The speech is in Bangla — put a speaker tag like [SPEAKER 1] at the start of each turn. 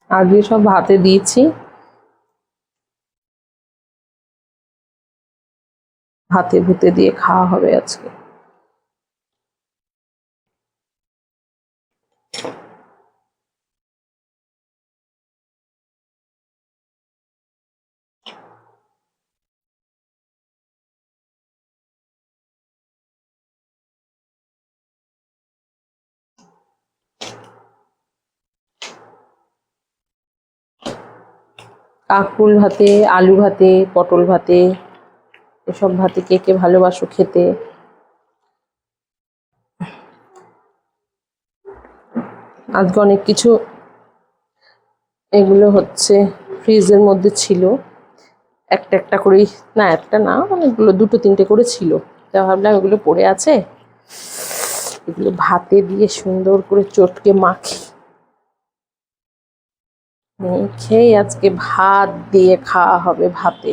[SPEAKER 1] আজকে সব ভাতে দিয়েছি, ভাতে ভুতে দিয়ে খাওয়া হবে আজকে। কাঁকরোল ভাতে, আলু ভাতে, পটল ভাতে, এসব ভাতে কে কে ভালোবাসো খেতে। আজকে অনেক কিছু, এগুলো হচ্ছে ফ্রিজের মধ্যে ছিল, একটা একটা করেই, না একটা না অনেকগুলো, দুটো তিনটে করে ছিল। তা ভাবলাম এগুলো পড়ে আছে, এগুলো ভাতে দিয়ে সুন্দর করে চটকে মাখি, খেয়ে আজকে ভাত দিয়ে খাওয়া হবে ভাতে।